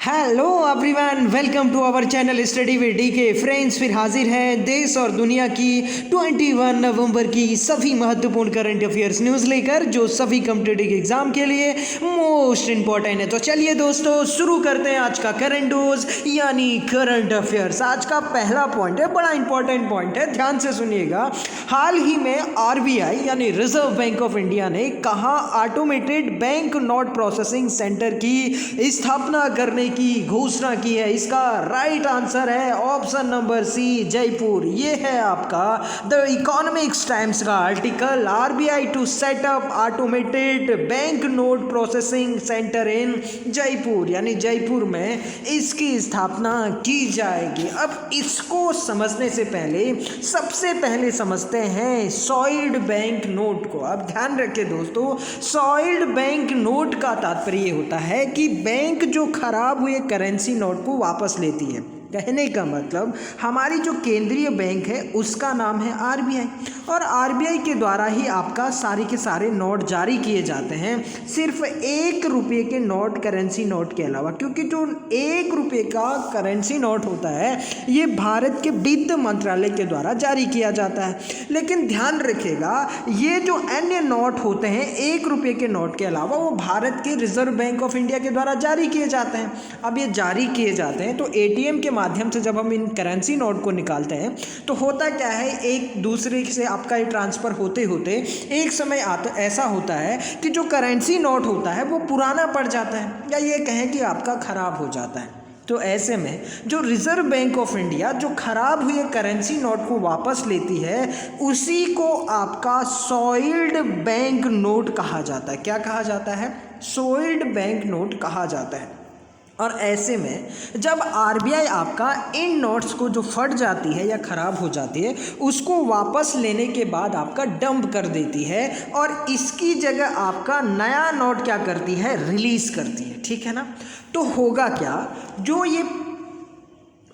Hello everyone, welcome to our channel study with DK. Friends, फिर हाजिर हैं देश और दुनिया की 21 नवंबर की सभी महत्वपूर्ण करंट अफेयर्स न्यूज़ लेकर, जो सभी कॉम्पिटिटिव एग्जाम के लिए मोस्ट इंपॉर्टेंट है। तो चलिए दोस्तों, शुरू करते हैं आज का करंट न्यूज़ यानी करंट अफेयर्स। आज का पहला पॉइंट है, बड़ा इंपॉर्टेंट पॉइंट है, ध्यान से सुनिएगा। हाल ही में आरबीआई यानी रिजर्व बैंक ऑफ इंडिया ने कहा automated bank note processing centre की स्थापना करने की घोषणा की है। इसका राइट आंसर है ऑप्शन नंबर सी, जयपुर। ये है आपका द इकोनॉमिक्स टाइम्स का article, RBI to set up automated bank note processing centre in Jaipur, यानी जयपुर में इसकी स्थापना की जाएगी। अब इसको समझने से पहले सबसे पहले समझते हैं सॉइल्ड बैंक नोट को। अब ध्यान रखें दोस्तों, सॉइल्ड बैंक नोट का तात्पर्य होता है कि बैंक जो खराब हुए करेंसी नोट को वापस लेती है। कहने का मतलब हमारी जो केंद्रीय बैंक है उसका नाम है आरबीआई, और आरबीआई के द्वारा ही आपका सारे के सारे नोट जारी किए जाते हैं, सिर्फ 1 रुपये के नोट, करेंसी नोट के अलावा। क्योंकि जो 1 रुपये का करेंसी नोट होता है ये भारत के वित्त मंत्रालय के द्वारा जारी किया जाता है। लेकिन ध्यान रखिएगा, ये जो अन्य नोट होते हैं 1 रुपये के नोट के अलावा, वो भारत के रिजर्व बैंक ऑफ इंडिया के द्वारा जारी किए जाते हैं। अब ये जारी किए जाते हैं तो एटीएम के माध्यम से जब हम इन करेंसी नोट को निकालते हैं तो होता क्या है, एक दूसरे से आपका ये ट्रांसफ़र होते होते एक समय ऐसा होता है कि जो करेंसी नोट होता है वो पुराना पड़ जाता है, या ये कहें कि आपका ख़राब हो जाता है। तो ऐसे में जो रिजर्व बैंक ऑफ इंडिया जो खराब हुए करेंसी नोट को वापस लेती है उसी को आपका सॉइल्ड बैंक नोट कहा जाता है। क्या कहा जाता है? सॉइल्ड बैंक नोट कहा जाता है। और ऐसे में जब आरबीआई आपका इन नोट्स को जो फट जाती है या ख़राब हो जाती है उसको वापस लेने के बाद आपका डंप कर देती है, और इसकी जगह आपका नया नोट क्या करती है? रिलीज़ करती है। ठीक है ना? तो होगा क्या, जो ये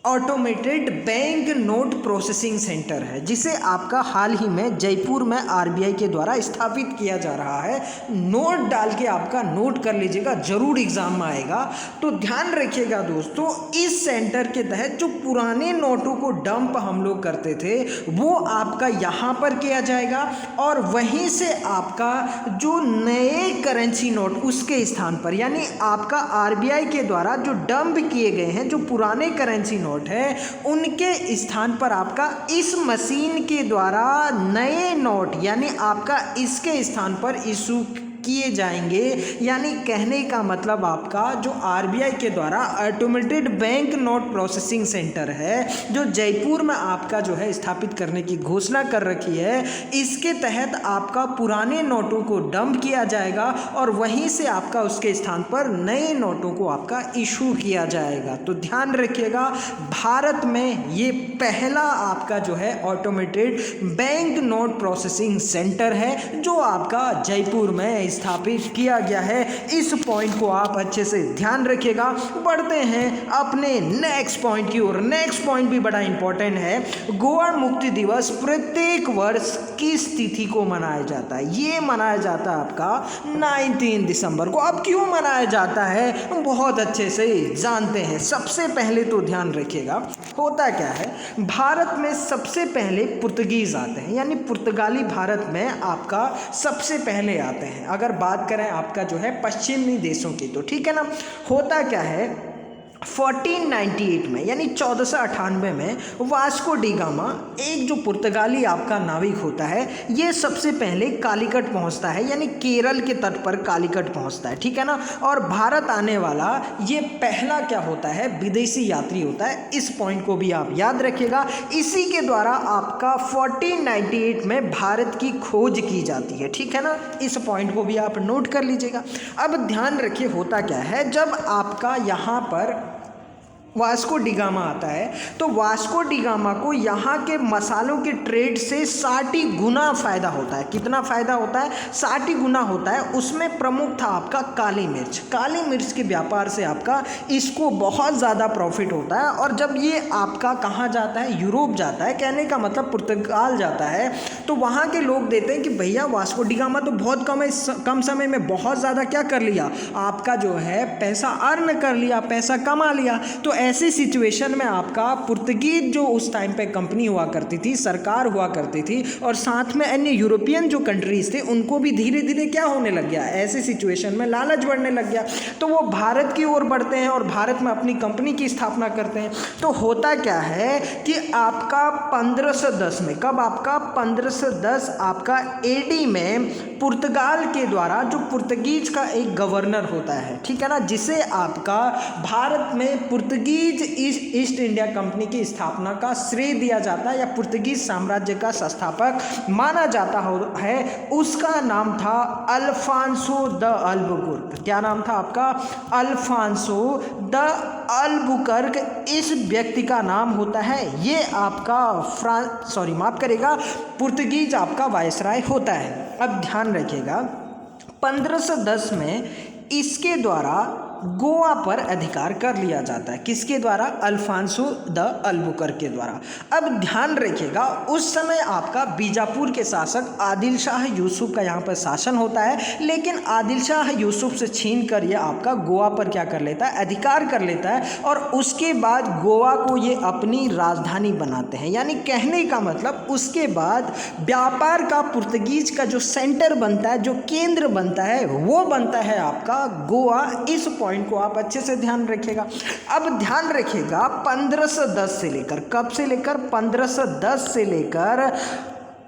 automated bank note processing centre है जिसे आपका हाल ही में जयपुर में आरबीआई के द्वारा स्थापित किया जा रहा है, नोट डाल के आपका नोट कर लीजिएगा, ज़रूर एग्ज़ाम में आएगा। तो ध्यान रखिएगा दोस्तों, इस सेंटर के तहत जो पुराने नोटों को डंप हम लोग करते थे वो आपका यहाँ पर किया जाएगा, और वहीं से आपका जो नए करेंसी नोट उसके स्थान पर, यानी आपका आरबीआई के द्वारा जो डंप किए गए हैं जो पुराने करेंसी नोट है उनके स्थान पर आपका इस मशीन के द्वारा नए नोट, यानी आपका इसके स्थान पर इशू किए जाएंगे। यानी कहने का मतलब आपका जो आरबीआई के द्वारा automated bank note processing centre है जो जयपुर में आपका जो है स्थापित करने की घोषणा कर रखी है, इसके तहत आपका पुराने नोटों को डंप किया जाएगा और वहीं से आपका उसके स्थान पर नए नोटों को आपका इशू किया जाएगा। तो ध्यान रखिएगा, भारत में ये पहला आपका जो है automated bank note processing centre है जो आपका जयपुर में स्थापित किया गया है। इस पॉइंट को आप अच्छे से ध्यान रखिएगा। बढ़ते हैं अपने नेक्स्ट पॉइंट की ओर। नेक्स्ट पॉइंट भी बड़ा इंपॉर्टेंट है। गोवा मुक्ति दिवस प्रत्येक वर्ष किस तिथि को मनाया जाता है? ये मनाया जाता है आपका 19 दिसंबर को। अब क्यों मनाया जाता है बहुत अच्छे से जानते हैं। सबसे पहले तो ध्यान रखिएगा, होता क्या है, भारत में सबसे पहले पुर्तगीज आते हैं, यानी पुर्तगाली भारत में आपका सबसे पहले आते हैं। अगर बात करें आपका जो है पश्चिमी देशों की, तो ठीक है ना। होता क्या है, 1498 में यानी 1498 में वास्को डी गामा, एक जो पुर्तगाली आपका नाविक होता है, ये सबसे पहले कालीकट पहुंचता है, यानी केरल के तट पर कालीकट पहुंचता है। ठीक है ना। और भारत आने वाला ये पहला क्या होता है, विदेशी यात्री होता है। इस पॉइंट को भी आप याद रखिएगा। इसी के द्वारा आपका 1498 में भारत की खोज की जाती है। ठीक है ना। इस पॉइंट को भी आप नोट कर लीजिएगा। अब ध्यान रखिए, होता क्या है, जब आपका यहाँ पर वास्को डी गामा आता है, तो वास्को डी गामा को यहाँ के मसालों के ट्रेड से 60 गुना फ़ायदा होता है। कितना फ़ायदा होता है? 60 गुना होता है। उसमें प्रमुख था आपका काली मिर्च। काली मिर्च के व्यापार से आपका इसको बहुत ज़्यादा प्रॉफिट होता है। और जब ये आपका कहाँ जाता है? यूरोप जाता है, कहने का मतलब पुर्तगाल जाता है। तो वहाँ के लोग देते हैं कि भैया वास्को डी गामा तो बहुत कम समय में बहुत ज़्यादा क्या कर लिया, आपका जो है पैसा अर्न कर लिया, पैसा कमा लिया। तो ऐसी सिचुएशन में आपका पुर्तगीज जो उस टाइम पे कंपनी हुआ करती थी, सरकार हुआ करती थी, और साथ में अन्य यूरोपियन जो कंट्रीज थे उनको भी धीरे धीरे क्या होने लग गया, ऐसी सिचुएशन में लालच बढ़ने लग गया। तो वो भारत की ओर बढ़ते हैं और भारत में अपनी कंपनी की स्थापना करते हैं। तो होता क्या है कि आपका 1510 में, कब आपका 1510 आपका एडी में पुर्तगाल के द्वारा जो पुर्तगीज का एक गवर्नर होता है, ठीक है ना, जिसे आपका भारत में पुर्तगीज ईस्ट इंडिया कंपनी की स्थापना का श्रेय दिया जाता है या पुर्तगीज साम्राज्य का संस्थापक माना जाता है, उसका नाम था अल्फांसो द अल्बुकर्क। क्या नाम था आपका? अल्फांसो द अल्बुकर्क इस व्यक्ति का नाम होता है। ये आपका माफ करेगा, पुर्तगीज आपका वायसराय होता है। अब ध्यान रखिएगा, 1510 में इसके द्वारा गोवा पर अधिकार कर लिया जाता है। किसके द्वारा? अल्फांसो द अल्बुकर्क के द्वारा। अब ध्यान रखिएगा, उस समय आपका बीजापुर के शासक आदिल शाह यूसुफ का यहाँ पर शासन होता है, लेकिन आदिल शाह यूसुफ से छीन कर ये आपका गोवा पर क्या कर लेता है? अधिकार कर लेता है। और उसके बाद गोवा को ये अपनी राजधानी बनाते हैं। यानी कहने का मतलब उसके बाद व्यापार का पुर्तगीज का जो सेंटर बनता है, जो केंद्र बनता है, वो बनता है आपका गोवा। इस पॉइंट को आप अच्छे से ध्यान रखिएगा। अब ध्यान रखिएगा, 1510 से लेकर, कब से लेकर? 1510 से लेकर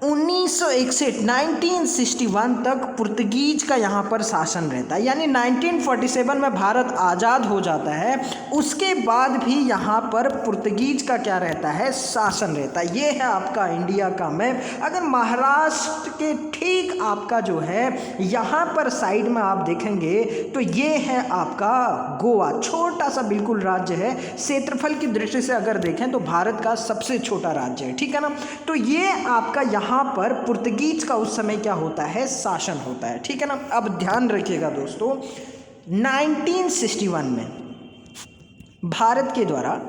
1961 तक पुर्तगीज का यहाँ पर शासन रहता है। यानी 1947 में भारत आज़ाद हो जाता है, उसके बाद भी यहाँ पर पुर्तगीज का क्या रहता है? शासन रहता है। ये है आपका इंडिया का मैप। अगर महाराष्ट्र के ठीक आपका जो है यहाँ पर साइड में आप देखेंगे तो ये है आपका गोवा। छोटा सा बिल्कुल राज्य है, क्षेत्रफल की दृष्टि से अगर देखें तो भारत का सबसे छोटा राज्य है, ठीक है ना। तो ये आपका यहाँ पर पुर्तगीज का उस समय क्या होता है? शासन होता है, ठीक है ना। अब ध्यान रखिएगा दोस्तों, 1961 में भारत के द्वारा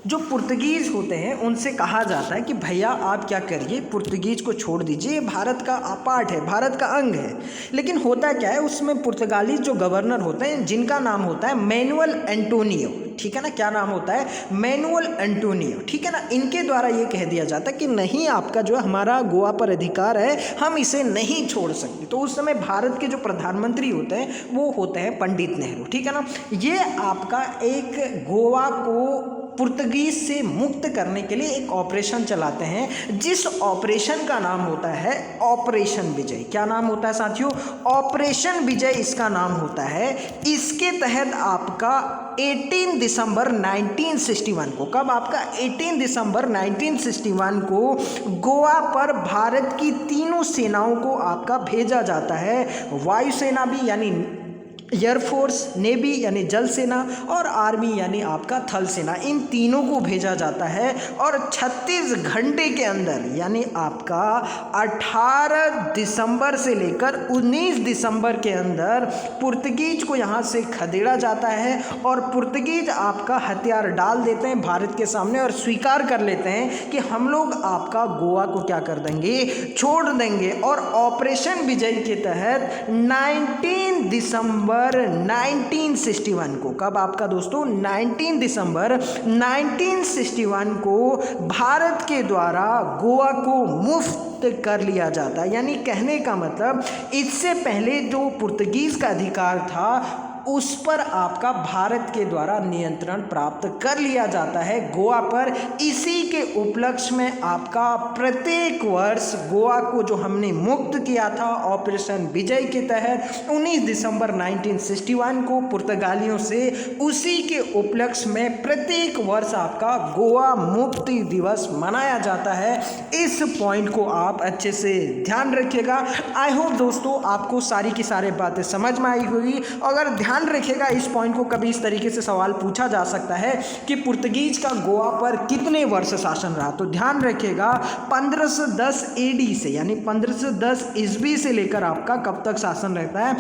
जो पुर्तगीज होते हैं उनसे कहा जाता है कि भैया आप क्या करिए, पुर्तगीज को छोड़ दीजिए, भारत का पार्ट है, भारत का अंग है। लेकिन होता क्या है, उसमें पुर्तगाली जो गवर्नर होते हैं जिनका नाम होता है मैनुअल एंटोनियो, ठीक है ना। क्या नाम होता है? मैनुअल एंटोनियो, ठीक है ना। इनके द्वारा ये कह दिया जाता है कि नहीं, आपका जो हमारा गोवा पर अधिकार है, हम इसे नहीं छोड़ सकते। तो उस समय भारत के जो प्रधानमंत्री होते हैं वो होते हैं पंडित नेहरू, ठीक है ना। ये आपका एक गोवा को पुर्तगीज से मुक्त करने के लिए एक ऑपरेशन चलाते हैं, जिस ऑपरेशन का नाम होता है ऑपरेशन विजय। क्या नाम होता है साथियों? ऑपरेशन विजय इसका नाम होता है। इसके तहत आपका 18 दिसंबर 1961 को, कब आपका 18 दिसंबर 1961 को गोवा पर भारत की तीनों सेनाओं को आपका भेजा जाता है। वायुसेना भी यानी एयरफोर्स, नेवी यानी जल सेना, और आर्मी यानी आपका थल सेना, इन तीनों को भेजा जाता है। और 36 घंटे के अंदर यानी आपका 18 दिसंबर से लेकर 19 दिसंबर के अंदर पुर्तगीज को यहाँ से खदेड़ा जाता है। और पुर्तगीज आपका हथियार डाल देते हैं भारत के सामने और स्वीकार कर लेते हैं कि हम लोग आपका गोवा को क्या कर देंगे? छोड़ देंगे। और ऑपरेशन विजय के तहत 19 दिसंबर 1961 को, कब आपका दोस्तों? 19 दिसंबर 1961 को भारत के द्वारा गोवा को मुफ्त कर लिया जाता है। यानी कहने का मतलब इससे पहले जो पुर्तगीज का अधिकार था उस पर आपका भारत के द्वारा नियंत्रण प्राप्त कर लिया जाता है गोवा पर। इसी के उपलक्ष्य में आपका प्रत्येक वर्ष गोवा को जो हमने मुक्त किया था ऑपरेशन विजय के तहत 19 दिसंबर 1961 को पुर्तगालियों से, उसी के उपलक्ष्य में प्रत्येक वर्ष आपका गोवा मुक्ति दिवस मनाया जाता है। इस पॉइंट को आप अच्छे से ध्यान रखिएगा। आई होप दोस्तों आपको सारी की सारी बातें समझ में आई होगी। अगर ध्यान ध्यान रखिएगा इस पॉइंट को, कभी इस तरीके से सवाल पूछा जा सकता है कि पुर्तगीज का गोवा पर कितने वर्ष शासन रहा। तो ध्यान रखिएगा 1510 AD से, यानी 1510 ईस्वी से लेकर आपका कब तक शासन रहता है,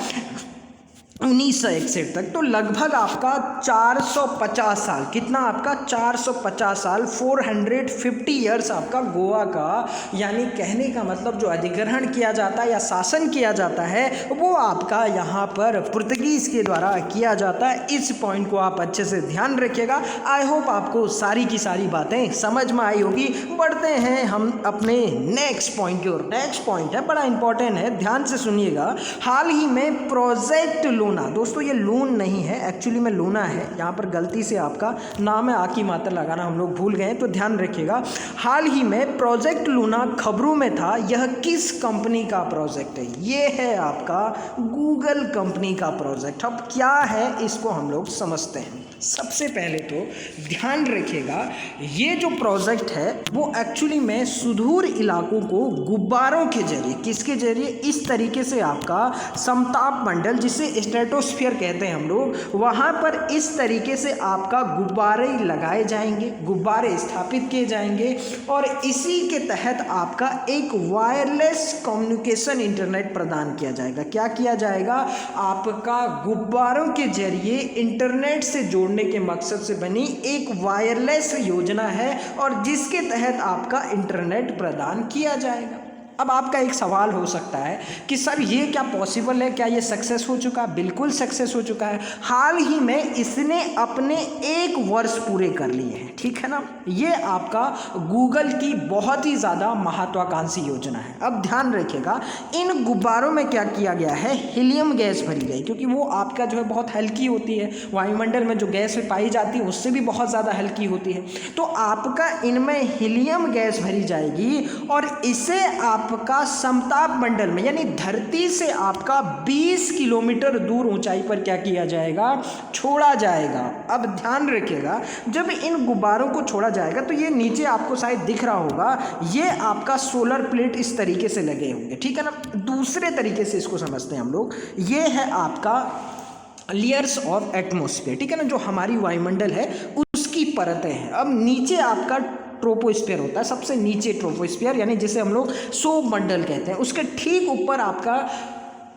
1961 तक। तो लगभग आपका 450 साल, कितना आपका 450 साल, 450 ईयर्स आपका गोवा का, यानी कहने का मतलब जो अधिग्रहण किया जाता है या शासन किया जाता है वो आपका यहाँ पर पुर्तगीज के द्वारा किया जाता है। इस पॉइंट को आप अच्छे से ध्यान रखिएगा। आई होप आपको सारी की सारी बातें समझ में आई होगी। बढ़ते हैं हम अपने नेक्स्ट पॉइंट की ओर। नेक्स्ट पॉइंट है बड़ा इंपॉर्टेंट है, ध्यान से सुनिएगा। हाल ही में प्रोजेक्ट लूना, दोस्तों ये लून नहीं है, एक्चुअली में लूना है, यहाँ पर गलती से आपका नाम है आ की मात्रा लगाना हम लोग भूल गए, तो ध्यान रखिएगा। हाल ही में प्रोजेक्ट लूना खबरों में था। यह किस कंपनी का प्रोजेक्ट है? ये है आपका गूगल कंपनी का प्रोजेक्ट। अब क्या है इसको हम लोग समझते हैं। सबसे पहले तो ध्यान रखिएगा ये जो प्रोजेक्ट है वो एक्चुअली में सुदूर इलाकों को गुब्बारों के जरिए, किसके जरिए, इस तरीके से आपका समताप मंडल, जिसे स्ट्रेटोस्फीयर कहते हैं हम लोग, वहाँ पर इस तरीके से आपका गुब्बारे लगाए जाएंगे, गुब्बारे स्थापित किए जाएंगे और इसी के तहत आपका एक वायरलेस कम्युनिकेशन इंटरनेट प्रदान किया जाएगा। क्या किया जाएगा? आपका गुब्बारों के जरिए इंटरनेट से जोड़ने के मकसद से बनी एक वायरलेस योजना है और जिसके तहत आपका इंटरनेट प्रदान किया जाएगा। अब आपका एक सवाल हो सकता है कि सर ये क्या पॉसिबल है, क्या ये सक्सेस हो चुका है? बिल्कुल सक्सेस हो चुका है। हाल ही में इसने अपने 1 वर्ष पूरे कर लिए हैं, ठीक है ना। ये आपका गूगल की बहुत ही ज़्यादा महत्वाकांक्षी योजना है। अब ध्यान रखिएगा इन गुब्बारों में क्या किया गया है, हीलियम गैस भरी गई, क्योंकि वो आपका जो है बहुत हल्की होती है, वायुमंडल में जो गैस पाई जाती है उससे भी बहुत ज़्यादा हल्की होती है। तो आपका इनमें हीलियम गैस भरी जाएगी और इसे आपका समताप मंडल में, यानी धरती से आपका 20 किलोमीटर दूर ऊंचाई पर क्या किया जाएगा, छोड़ा जाएगा। अब ध्यान रखिएगा जब इन गुब्बारों को छोड़ा जाएगा तो ये नीचे आपको शायद दिख रहा होगा, ये आपका सोलर प्लेट इस तरीके से लगे होंगे, ठीक है ना। दूसरे तरीके से इसको समझते हैं हम लोग, ये है आपका लेयर्स ऑफ एटमॉस्फेयर, ठीक है ना, जो हमारी वायुमंडल है उसकी परतें हैं। अब नीचे आपका ट्रोपोस्फीयर होता है, सबसे नीचे ट्रोपोस्फीयर, यानी जिसे हम लोग सौर मंडल कहते हैं, उसके ठीक ऊपर आपका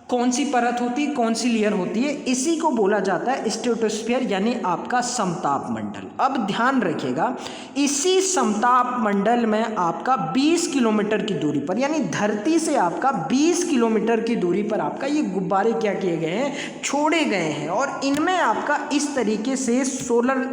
कौन सी परत होती है, कौन सी लेयर होती है, इसी को बोला जाता है स्ट्रेटोस्फीयर, यानी आपका समताप मंडल। अब ध्यान रखिएगा इसी समताप मंडल में आपका 20 किलोमीटर की दूरी पर, यानी धरती से आपका 20 किलोमीटर की दूरी पर आपका ये गुब्बारे क्या किए गए हैं, छोड़े गए हैं और इनमें आपका इस तरीके से सोलर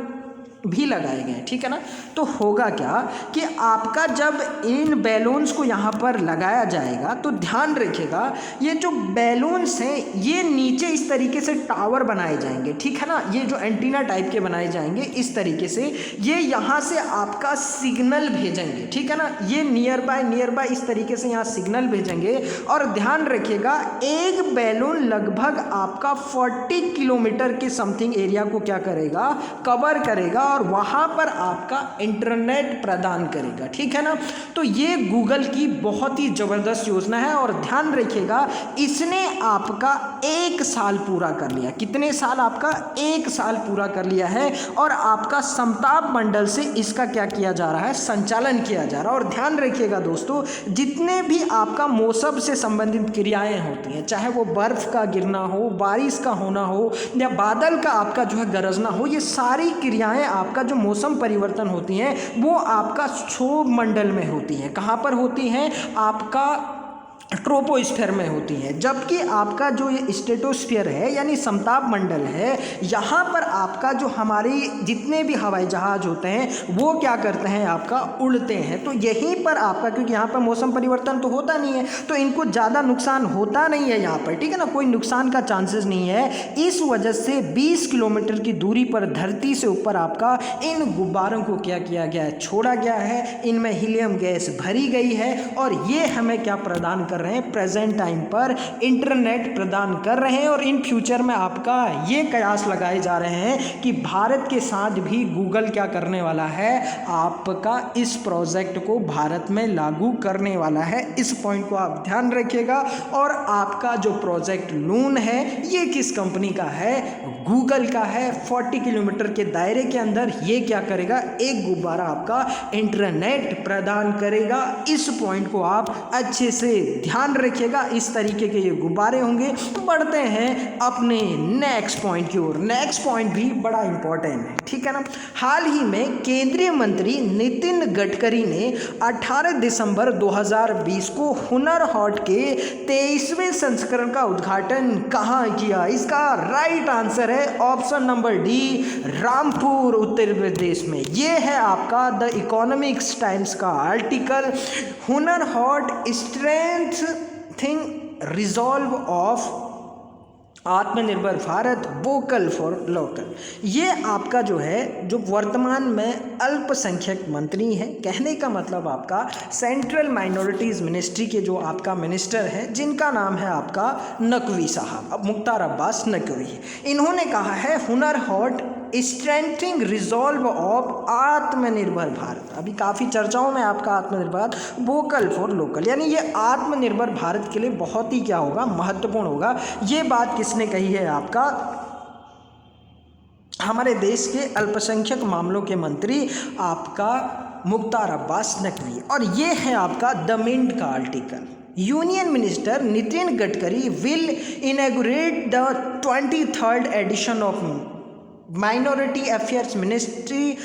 भी लगाए गए, ठीक है ना। तो होगा क्या कि आपका जब इन बैलून्स को यहाँ पर लगाया जाएगा तो ध्यान रखिएगा ये जो बैलून्स हैं ये नीचे इस तरीके से टावर बनाए जाएंगे, ठीक है ना, ये जो एंटीना टाइप के बनाए जाएंगे इस तरीके से, ये यहाँ से आपका सिग्नल भेजेंगे, ठीक है ना, ये नियर बाय इस तरीके से यहाँ सिग्नल भेजेंगे। और ध्यान रखिएगा एक बैलून लगभग आपका 40 किलोमीटर के समथिंग एरिया को क्या करेगा, कवर करेगा और वहां पर आपका इंटरनेट प्रदान करेगा, ठीक है ना। तो ये गूगल की बहुत ही जबरदस्त योजना है और ध्यान रखिएगा इसने आपका 1 साल पूरा कर लिया। कितने साल? आपका 1 साल पूरा कर लिया है और आपका समताप मंडल से इसका क्या किया जा रहा है, संचालन किया जा रहा है। और ध्यान रखिएगा दोस्तों जितने भी आपका मौसम से संबंधित क्रियाएं होती हैं, चाहे वो बर्फ का गिरना हो, बारिश का होना हो या बादल का आपका जो है गरजना हो, ये सारी क्रियाएं आपका जो मौसम परिवर्तन होती हैं वो आपका सौर मंडल में होती हैं। कहाँ पर होती हैं? आपका ट्रोपोस्फीयर में होती है। जबकि आपका जो ये स्ट्रेटोस्फीयर है यानी समताप मंडल है, यहाँ पर आपका जो हमारी जितने भी हवाई जहाज होते हैं वो क्या करते हैं, आपका उड़ते हैं। तो यहीं पर आपका, क्योंकि यहाँ पर मौसम परिवर्तन तो होता नहीं है तो इनको ज़्यादा नुकसान होता नहीं है यहाँ पर, ठीक है ना, कोई नुकसान का चांसेस नहीं है। इस वजह से 20 किलोमीटर की दूरी पर धरती से ऊपर आपका इन गुब्बारों को क्या किया गया है, छोड़ा गया है। इनमें हीलियम गैस भरी गई है और ये हमें क्या प्रदान कर रहे हैं, प्रेजेंट टाइम पर इंटरनेट प्रदान कर रहे हैं। और इन फ्यूचर में आपका ये कयास लगाए जा रहे हैं कि भारत के साथ भी गूगल क्या करने वाला है, आपका इस प्रोजेक्ट को भारत में लागू करने वाला है। इस पॉइंट को आप ध्यान रखिएगा। और आपका जो प्रोजेक्ट लून है ये किस कंपनी का है, गूगल का है 40 किलोमीटर के दायरे के अंदर ये क्या करेगा, एक गुब्बारा आपका इंटरनेट प्रदान करेगा। इस पॉइंट को आप अच्छे से ध्यान रखिएगा, इस तरीके के ये गुब्बारे होंगे। बढ़ते हैं अपने नेक्स्ट पॉइंट की ओर। नेक्स्ट पॉइंट भी बड़ा इंपॉर्टेंट है, ठीक है ना। हाल ही में केंद्रीय मंत्री नितिन गडकरी ने 18 दिसंबर 2020 को हुनर हाट के 23वें संस्करण का उद्घाटन कहाँ किया? इसका राइट आंसर है option number D, Rampur Uttar Pradesh में। ये है आपका द इकोनॉमिक्स टाइम्स का article, Hunar Haat strengthening resolve of आत्मनिर्भर भारत वोकल फॉर लोकल। ये आपका जो है, जो वर्तमान में अल्पसंख्यक मंत्री हैं, कहने का मतलब आपका सेंट्रल माइनॉरिटीज़ मिनिस्ट्री के जो आपका मिनिस्टर हैं, जिनका नाम है आपका नकवी साहब, अब मुख्तार अब्बास नकवी। इन्होंने कहा है Hunar Haat strengthening resolve of आत्मनिर्भर भारत। अभी काफ़ी चर्चाओं में आपका आत्मनिर्भर वोकल फॉर लोकल, यानी ये आत्मनिर्भर भारत के लिए बहुत ही क्या होगा, महत्वपूर्ण होगा। ये बात किसने कही है? आपका हमारे देश के अल्पसंख्यक मामलों के मंत्री आपका मुख्तार अब्बास नकवी। और ये है आपका द मिंट का article. Union minister Nitin Gadkari will inaugurate the 23rd edition of minority affairs ministry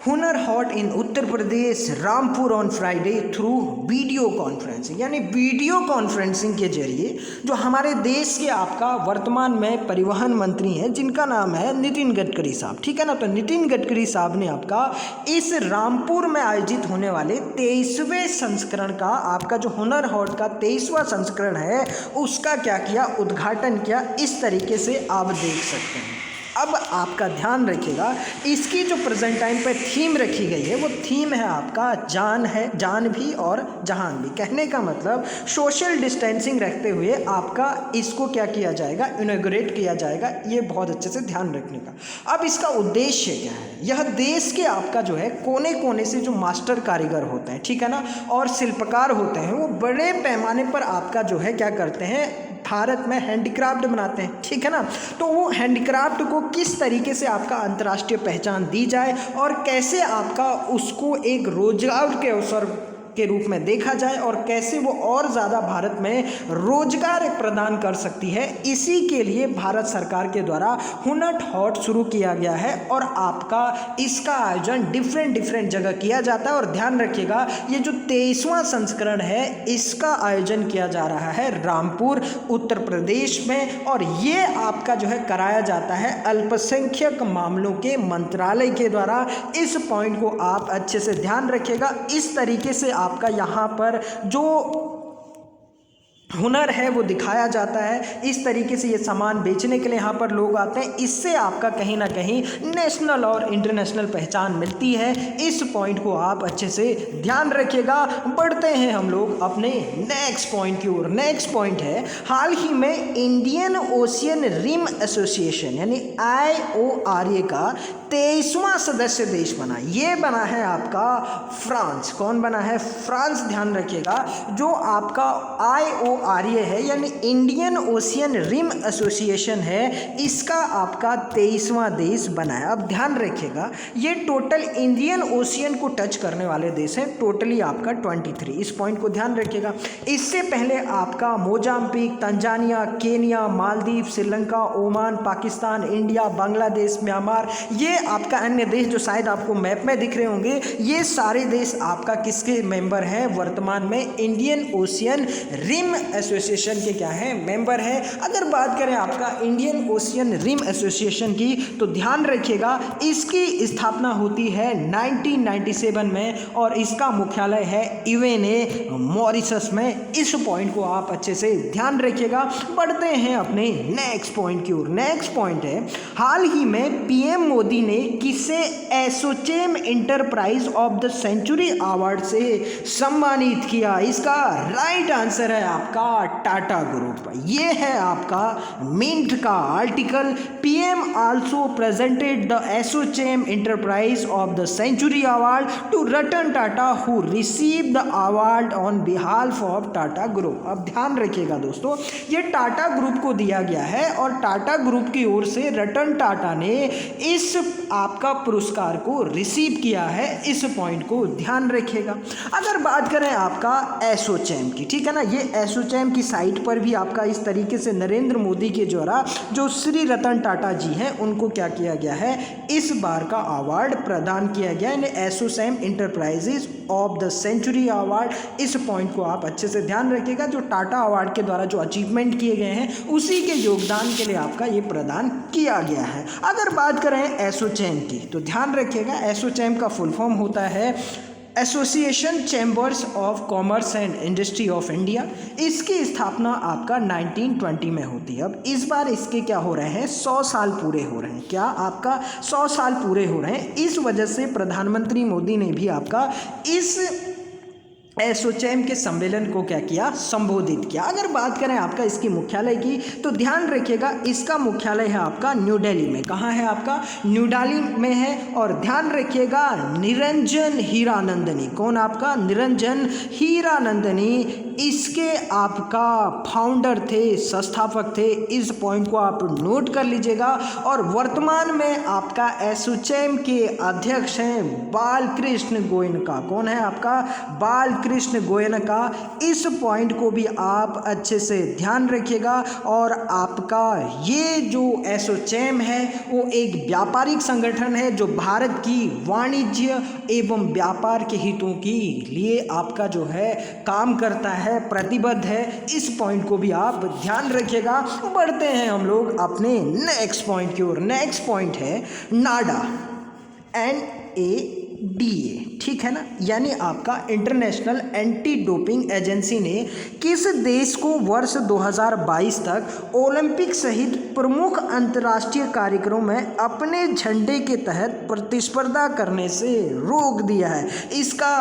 Hunar Haat in Uttar Pradesh Rampur on Friday through video conferencing. यानी वीडियो कॉन्फ्रेंसिंग के जरिए जो हमारे देश के आपका वर्तमान में परिवहन मंत्री हैं, जिनका नाम है नितिन गडकरी साहब, ठीक है ना। तो नितिन गडकरी साहब ने आपका इस रामपुर में आयोजित होने वाले 23वें संस्करण का, आपका जो हुनर हाट का 23वां संस्करण है, उसका क्या किया, उद्घाटन किया। इस तरीके से आप देख सकते हैं। अब आपका ध्यान रखिएगा, इसकी जो प्रेजेंट टाइम पे थीम रखी गई है, वो थीम है आपका जान है, जान भी और जहान भी। कहने का मतलब सोशल डिस्टेंसिंग रखते हुए आपका इसको क्या किया जाएगा, इनॉग्रेट किया जाएगा। ये बहुत अच्छे से ध्यान रखने का। अब इसका उद्देश्य क्या है? यह देश के आपका जो है कोने कोने से जो मास्टर कारीगर होते हैं, ठीक है ना, और शिल्पकार होते हैं, वो बड़े पैमाने पर आपका जो है क्या करते हैं, भारत में हैंडीक्राफ्ट बनाते हैं, ठीक है ना। तो वो हैंडीक्राफ्ट को किस तरीके से आपका अंतर्राष्ट्रीय पहचान दी जाए और कैसे आपका उसको एक रोजगार के अवसर के रूप में देखा जाए और कैसे वो और ज़्यादा भारत में रोजगार प्रदान कर सकती है, इसी के लिए भारत सरकार के द्वारा हुनर हाट शुरू किया गया है। और आपका इसका आयोजन डिफरेंट जगह किया जाता है। और ध्यान रखिएगा, ये जो 23वां संस्करण है, इसका आयोजन किया जा रहा है रामपुर उत्तर प्रदेश में। और ये आपका जो है कराया जाता है अल्पसंख्यक मामलों के मंत्रालय के द्वारा। इस पॉइंट को आप अच्छे से ध्यान रखिएगा। इस तरीके से आपका यहाँ पर जो हुनर है वो दिखाया जाता है। इस तरीके से ये सामान बेचने के लिए यहाँ पर लोग आते हैं। इससे आपका कहीं ना कहीं नेशनल और इंटरनेशनल पहचान मिलती है। इस पॉइंट को आप अच्छे से ध्यान रखिएगा। बढ़ते हैं हम लोग अपने नेक्स्ट पॉइंट की ओर। नेक्स्ट पॉइंट है, हाल ही में इंडियन ओशियन रिम एसोसिएशन यानी IORA का 23वां सदस्य देश बना। ये बना है आपका फ्रांस। कौन बना है? फ्रांस। ध्यान रखिएगा, जो आपका IORA है यानी इंडियन ओशियन रिम एसोसिएशन है, इसका आपका 23वां देश बना है। अब ध्यान रखिएगा, ये टोटल इंडियन ओशियन को टच करने वाले देश हैं, टोटली आपका 23। इस पॉइंट को ध्यान रखिएगा। इससे पहले आपका Mozambique, Tanzania, Kenya, Maldives, Sri Lanka, Oman, Pakistan, India, Bangladesh, Myanmar, ये आपका अन्य देश जो शायद आपको मैप में दिख रहे होंगे, ये सारे देश आपका किसके मेंबर हैं? वर्तमान में इंडियन ओशियन रिम एसोसिएशन के क्या है? मेंबर है। अगर बात करें आपका इंडियन ओशियन रिम एसोसिएशन की, तो ध्यान रखिएगा, इसकी स्थापना होती है 1997 में और इसका मुख्यालय है इवेने, मॉरिशस में। इस पॉइंट को आप अच्छे से ध्यान रखिएगा। बढ़ते हैं अपने नेक्स्ट पॉइंट की ओर। नेक्स्ट पॉइंट है, हाल ही में PM मोदी ने किसे ASSOCHAM enterprise of the century award से सम्मानित किया? इसका राइट आंसर है आपका आपका टाटा ग्रुप। ये है आपका मिंट का article. PM also presented the ASSOCHAM enterprise of the century award to Ratan Tata who receive the award on behalf of Tata group. अब ध्यान रखिएगा दोस्तों, ये टाटा ग्रुप को दिया गया है और टाटा ग्रुप की ओर से रतन टाटा ने इस आपका पुरस्कार को रिसीव किया है। इस पॉइंट को ध्यान रखिएगा। अगर बात करें आपका एसोचैम की, ठीक है ना, ये एसोचैम की साइट पर भी आपका इस तरीके से नरेंद्र मोदी के द्वारा जो श्री रतन टाटा जी हैं उनको क्या किया गया है, इस बार का अवार्ड प्रदान किया गया है, ASSOCHAM enterprises of the century award. इस पॉइंट को आप अच्छे से ध्यान रखिएगा। जो टाटा अवार्ड के द्वारा जो अचीवमेंट किए गए हैं उसी के योगदान के लिए आपका ये प्रदान किया गया है। अगर बात करें एसोचैम की तो ध्यान रखिएगा, एसोचैम का फुल फॉर्म होता है association chambers of commerce and industry of India. इसकी स्थापना आपका 1920 में होती है। अब इस बार इसके क्या हो रहे हैं, 100 साल पूरे हो रहे हैं। क्या आपका 100 साल पूरे हो रहे हैं। इस वजह से प्रधानमंत्री मोदी ने भी आपका इस एसोचैम के सम्मेलन को क्या किया, संबोधित किया। अगर बात करें आपका इसकी मुख्यालय की तो ध्यान रखिएगा, इसका मुख्यालय है आपका न्यू दिल्ली में। कहाँ है आपका, न्यू दिल्ली में है। और ध्यान रखिएगा निरंजन हीरानंदनी, कौन आपका, निरंजन हीरानंदनी इसके आपका फाउंडर थे, संस्थापक थे। इस पॉइंट को आप नोट कर लीजिएगा। और वर्तमान में आपका एसोचैम के अध्यक्ष हैं बालकृष्ण गोयनका। कौन है आपका, बालकृष्ण गोयनका। इस पॉइंट को भी आप अच्छे से ध्यान रखिएगा। और आपका ये जो एसोचैम है वो एक व्यापारिक संगठन है जो भारत की वाणिज्य एवं व्यापार के हितों के लिए आपका जो है काम करता है, प्रतिबद्ध है। इस पॉइंट को भी आप ध्यान रखिएगा। बढ़ते हैं हम लोग अपने नेक्स्ट पॉइंट की ओर। नेक्स्ट पॉइंट है नाडा, NADA, ठीक है ना, यानी आपका इंटरनेशनल एंटी डोपिंग एजेंसी ने किस देश को वर्ष 2022 तक ओलंपिक सहित प्रमुख अंतर्राष्ट्रीय कार्यक्रमों में अपने झंडे के तहत प्रतिस्पर्धा करने से रोक दिया है। इसका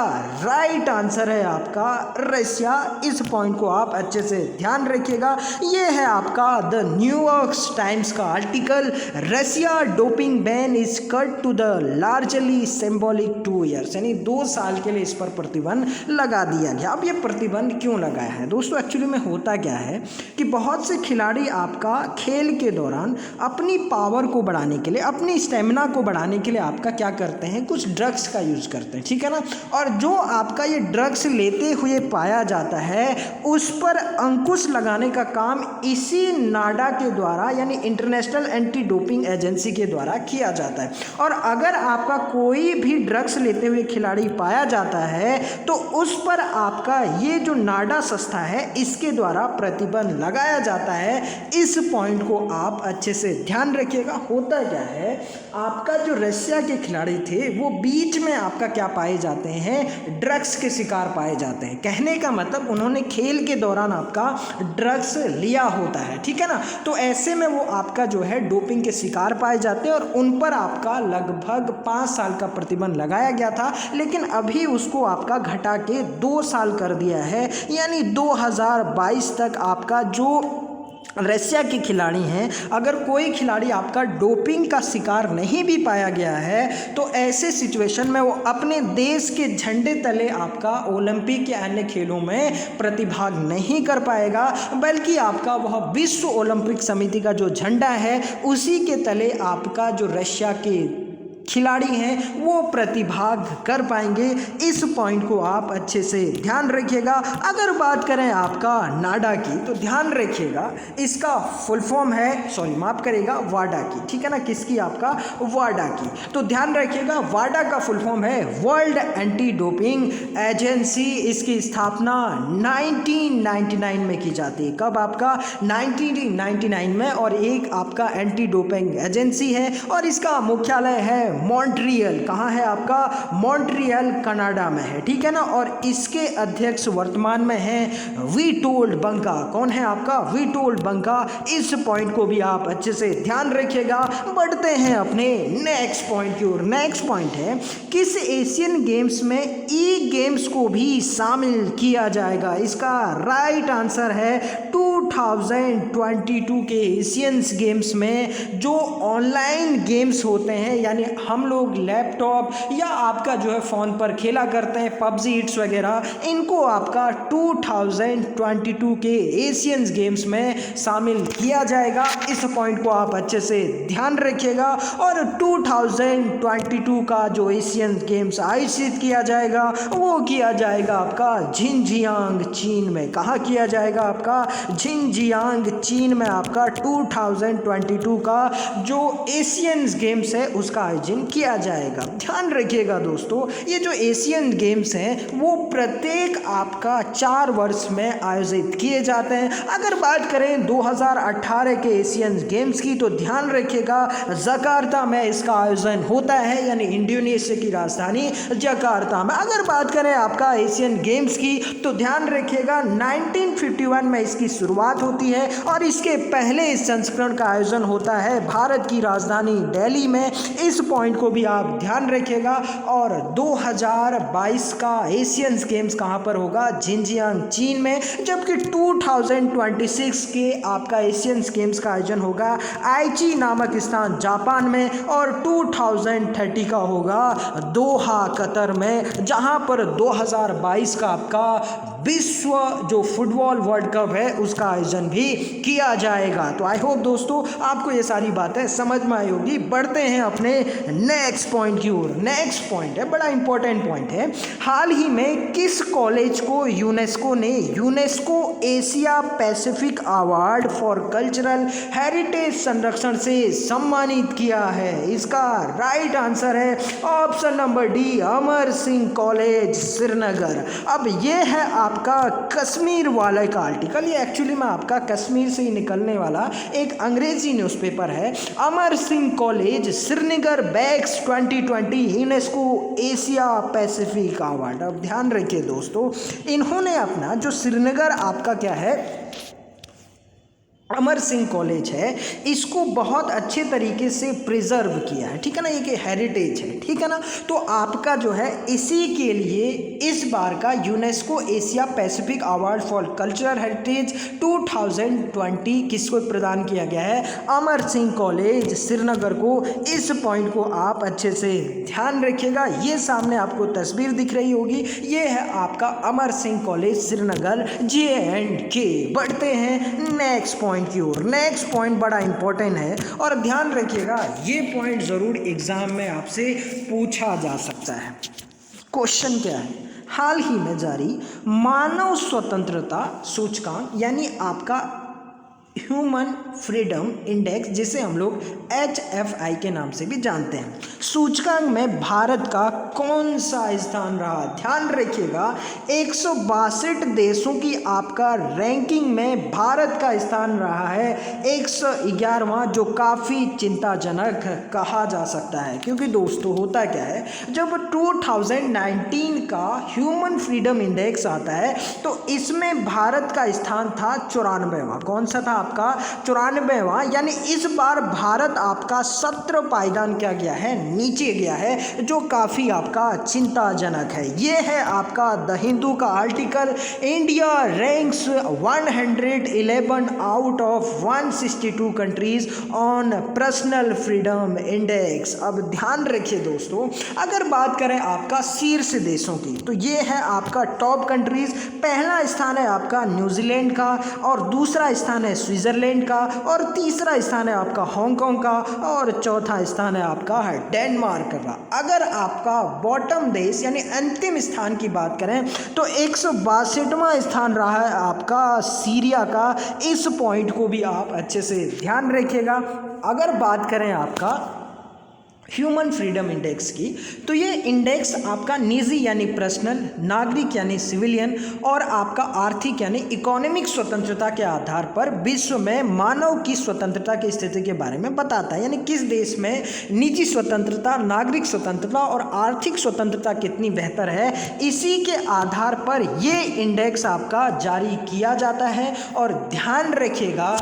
राइट आंसर है आपका रशिया। इस पॉइंट को आप अच्छे से ध्यान रखिएगा। ये है आपका द न्यूयॉर्क टाइम्स का article, Russia doping ban is cut to the largely symbolic 2 years, 2 साल के लिए इस पर प्रतिबंध लगा दिया गया। अब ये प्रतिबंध क्यों लगाया है दोस्तों, एक्चुअली में होता क्या है कि बहुत से खिलाड़ी आपका खेल के दौरान अपनी पावर को बढ़ाने के लिए, अपनी स्टेमिना को बढ़ाने के लिए आपका क्या करते हैं, कुछ ड्रग्स का यूज़ करते हैं, ठीक है ना। और जो आपका ये ड्रग्स लेते हुए पाया जाता है उस पर अंकुश लगाने का काम इसी नाडा के द्वारा यानी इंटरनेशनल एंटी डोपिंग एजेंसी के द्वारा किया जाता है। और अगर आपका कोई भी ड्रग्स लेते हुए खिलाड़ी पाया जाता है तो उस पर आपका ये जो नाडा संस्था है इसके द्वारा प्रतिबंध लगाया जाता है। इस पॉइंट को आप अच्छे से ध्यान रखिएगा। होता क्या है, आपका जो रशिया के खिलाड़ी थे वो बीच में आपका क्या पाए जाते हैं, ड्रग्स के शिकार पाए जाते हैं। कहने का मतलब उन्होंने खेल के दौरान आपका ड्रग्स लिया होता है, ठीक है ना। तो ऐसे में वो आपका जो है डोपिंग के शिकार पाए जाते हैं और उन पर आपका लगभग 5 साल का प्रतिबंध लगाया गया था। लेकिन अभी उसको आपका घटा के 2 साल कर दिया है, यानी 2022 तक आपका जो रशिया के खिलाड़ी हैं, अगर कोई खिलाड़ी आपका डोपिंग का शिकार नहीं भी पाया गया है तो ऐसे सिचुएशन में वो अपने देश के झंडे तले आपका ओलंपिक या अन्य खेलों में प्रतिभाग नहीं कर पाएगा, बल्कि आपका वह विश्व ओलंपिक समिति का जो झंडा है उसी के तले आपका जो रशिया के खिलाड़ी हैं वो प्रतिभाग कर पाएंगे। इस पॉइंट को आप अच्छे से ध्यान रखिएगा। अगर बात करें आपका नाडा की तो ध्यान रखिएगा इसका फुल फॉर्म है, माफ करेगा, वाडा की, ठीक है ना, किसकी, आपका वाडा की। तो ध्यान रखिएगा वाडा का फुल फॉर्म है वर्ल्ड एंटी डोपिंग एजेंसी। इसकी स्थापना 1999 में की जाती है। कब, आपका 1999 में। और एक आपका एंटी डोपिंग एजेंसी है और इसका मुख्यालय है मॉन्ट्रियल। कहाँ है आपका? मॉन्ट्रियल कनाडा में है, ठीक है ना। और इसके अध्यक्ष वर्तमान में हैं विटोल्ड बंका। कौन है आपका? विटोल्ड बंका। इस पॉइंट को भी आप अच्छे से ध्यान रखिएगा। बढ़ते हैं अपने नेक्स्ट पॉइंट की ओर। नेक्स्ट पॉइंट है, किस एशियन गेम्स में ई गेम्स को भी शामिल किया जाएगा? इसका राइट आंसर है 2022 के एशियंस गेम्स में जो ऑनलाइन गेम्स होते हैं, यानी हम लोग लैपटॉप या आपका जो है फ़ोन पर खेला करते हैं पबजी हिट्स वगैरह, इनको आपका 2022 के एशियंस गेम्स में शामिल किया जाएगा। इस पॉइंट को आप अच्छे से ध्यान रखिएगा। और 2022 का जो एशियन गेम्स आयोजित किया जाएगा वो किया जाएगा आपका झिंजियांग चीन में। कहाँ किया जाएगा? आपका झिंजियांग चीन में आपका 2022 का जो एशियन गेम्स है उसका आयोजन किया जाएगा। ध्यान रखिएगा दोस्तों, ये जो एशियन गेम्स हैं वो प्रत्येक आपका 4 वर्ष में आयोजित किए जाते हैं। अगर बात करें 2018 के एशियन गेम्स की तो ध्यान रखिएगा जकार्ता में इसका आयोजन होता है, यानी इंडोनेशिया की राजधानी जकार्ता में। अगर बात करें आपका एशियन गेम्स की तो ध्यान रखिएगा 1951 में इसकी शुरुआत होती है और इसके पहले इस संस्करण का आयोजन होता है भारत की राजधानी दिल्ली में। इस पॉइंट को भी आप ध्यान रखिएगा। और 2022 का एशियन गेम्स कहाँ पर होगा? झिंजियांग चीन में। जबकि 2026 के आपका एशियन गेम्स का आयोजन होगा आईची नामक स्थान जापान में। और 2030 का होगा दोहा कतर में, जहां पर 2022 का आपका विश्व जो फुटबॉल वर्ल्ड कप है उसका आयोजन भी किया जाएगा। तो आई होप दोस्तों आपको ये सारी बातें समझ में आई होगी। बढ़ते हैं अपने नेक्स्ट पॉइंट की ओर। नेक्स्ट पॉइंट है, बड़ा इंपॉर्टेंट पॉइंट है। हाल ही में किस कॉलेज को यूनेस्को ने UNESCO Asia Pacific award for cultural heritage संरक्षण से सम्मानित किया है? इसका राइट आंसर है ऑप्शन नंबर डी, अमर सिंह कॉलेज श्रीनगर। अब ये है आपका कश्मीर वाले का आर्टिकल। ये एक्चुअली में आपका कश्मीर से ही निकलने वाला एक अंग्रेजी न्यूज़पेपर है। Amar Singh college Srinagar bags 2020 UNESCO Asia Pacific award. अब ध्यान रखिए दोस्तों, इन्होंने अपना जो श्रीनगर आपका क्या है अमर सिंह कॉलेज है, इसको बहुत अच्छे तरीके से प्रिजर्व किया है, ठीक है ना। ये हेरिटेज है, ठीक है ना। तो आपका जो है इसी के लिए इस बार का UNESCO Asia Pacific award for cultural heritage 2020 किसको प्रदान किया गया है? अमर सिंह कॉलेज श्रीनगर को। इस पॉइंट को आप अच्छे से ध्यान रखिएगा। ये सामने आपको तस्वीर दिख रही होगी, ये है आपका अमर सिंह कॉलेज श्रीनगर J&K। बढ़ते हैं नेक्स्ट पॉइंट की ओर। नेक्स्ट पॉइंट बड़ा इंपॉर्टेंट है और ध्यान रखिएगा ये पॉइंट जरूर एग्जाम में आपसे पूछा जा सकता है। क्वेश्चन क्या है? हाल ही में जारी मानव स्वतंत्रता सूचकांक, यानी आपका ह्यूमन फ्रीडम इंडेक्स, जिसे हम लोग HFI के नाम से भी जानते हैं, सूचकांक में भारत का कौन सा स्थान रहा? ध्यान रखिएगा 162 देशों की आपका रैंकिंग में भारत का स्थान रहा है 111वां, जो काफ़ी चिंताजनक कहा जा सकता है। क्योंकि दोस्तों होता क्या है, जब 2019 का ह्यूमन फ्रीडम इंडेक्स आता है तो इसमें भारत का स्थान था 94वां। कौन सा था आपका? 94वां। यानी इस बार भारत आपका 17 पायदान क्या गया है? नीचे गया है, जो काफ़ी आपका चिंताजनक है। ये है आपका द हिंदू का article, India ranks 111 out of 162 countries on personal freedom index. अब ध्यान रखिए दोस्तों, अगर बात करें आपका शीर्ष देशों की तो ये है आपका टॉप कंट्रीज। पहला स्थान है आपका न्यूजीलैंड का, और दूसरा स्थान है स्विट्जरलैंड का, और तीसरा स्थान है आपका हांगकांग का, और चौथा स्थान है आपका डेनमार्क का। अगर आपका बॉटम देश यानी अंतिम स्थान की बात करें तो 162वां स्थान रहा है आपका सीरिया का। इस पॉइंट को भी आप अच्छे से ध्यान रखिएगा। अगर बात करें आपका ह्यूमन फ्रीडम इंडेक्स की। तो ये इंडेक्स आपका निजी यानी पर्सनल, नागरिक यानी सिविलियन और आपका आर्थिक यानी इकोनॉमिक स्वतंत्रता के आधार पर विश्व में मानव की स्वतंत्रता की स्थिति के बारे में बताता है। यानी किस देश में निजी स्वतंत्रता, नागरिक स्वतंत्रता और आर्थिक स्वतंत्रता कितनी बेहतर है, इसी के आधार पर ये इंडेक्स आपका जारी किया जाता है। और ध्यान रखिएगा,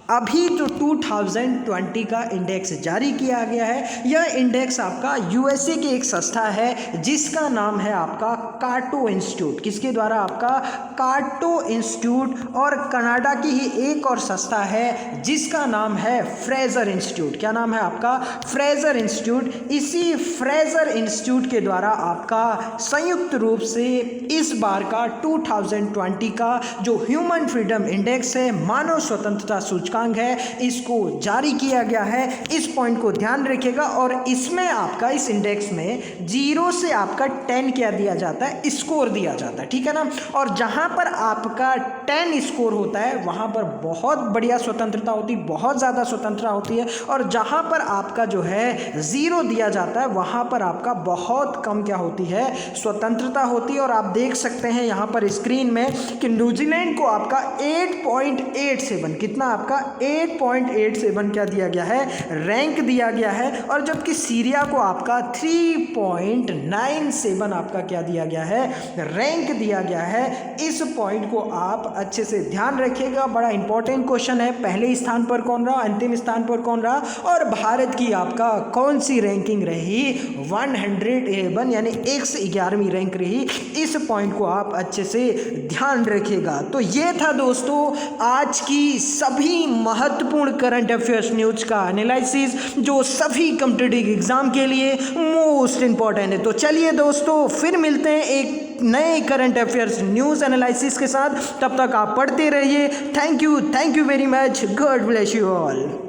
अभी जो 2020 का इंडेक्स जारी किया गया है, यह इंडेक्स आपका यूएसए की एक संस्था है जिसका नाम है आपका काटो इंस्टीट्यूट। किसके द्वारा? आपका काटो इंस्टीट्यूट। और कनाडा की ही एक और संस्था है जिसका नाम है फ्रेजर इंस्टीट्यूट। क्या नाम है आपका? Fraser institute. इसी फ्रेजर इंस्टीट्यूट के द्वारा आपका संयुक्त रूप से इस बार का 2020 का जो ह्यूमन फ्रीडम इंडेक्स है, मानव स्वतंत्रता सूचकांक है, इसको जारी किया गया है। इस पॉइंट को ध्यान रखिएगा। और इसमें आपका इस इंडेक्स में 0 से आपका 10 क्या दिया जाता है? स्कोर दिया जाता है, ठीक है ना। और जहां पर आपका 10 स्कोर होता है वहां पर बहुत बढ़िया स्वतंत्रता होती है, बहुत ज़्यादा स्वतंत्रता होती है। और जहां पर आपका जो है 0 दिया जाता है वहां पर आपका बहुत कम क्या होती है? स्वतंत्रता होती है। और आप देख सकते हैं यहाँ पर स्क्रीन में कि न्यूजीलैंड को आपका 8.87, कितना आपका 8.87 क्या दिया गया है? रैंक दिया गया है। और जबकि सीरिया को आपका 3.97 आपका क्या दिया गया है? रैंक दिया गया है। इस पॉइंट को आप अच्छे से ध्यान रखिएगा, बड़ा इंपॉर्टेंट क्वेश्चन है। पहले स्थान पर कौन रहा, अंतिम स्थान पर कौन रहा, और भारत की आपका कौन सी रैंकिंग रही? 111 यानी 111वीं रैंक रही। इस पॉइंट को आप अच्छे से ध्यान रखिएगा। तो ये था दोस्तों आज की सभी महत्वपूर्ण करंट अफेयर्स न्यूज का एनालिसिस जो सभी कॉम्पिटिटिव एग्जाम के लिए मोस्ट इंपॉर्टेंट है। तो चलिए दोस्तों, फिर मिलते हैं एक नए करंट अफेयर्स न्यूज एनालिसिस के साथ। तब तक आप पढ़ते रहिए। Thank you very much. God bless you all.